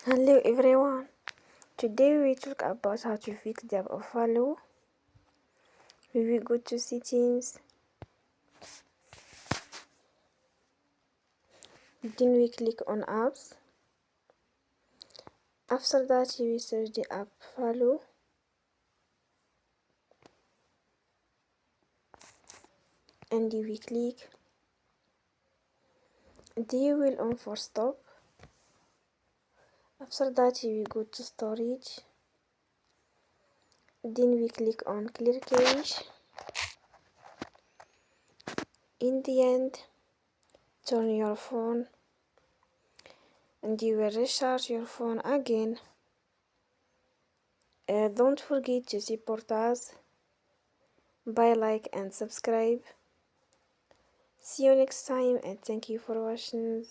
Hello everyone. Today we talk about how to fix the app of Falou. We will go to settings. Then we click on apps. After that we search the app Falou. And we click. Then we will on for stop. After that we go to storage. Then we click on clear cache. In the end, turn your phone and you will recharge your phone again. Don't forget to support us by like and subscribe. See you next time and thank you for watching.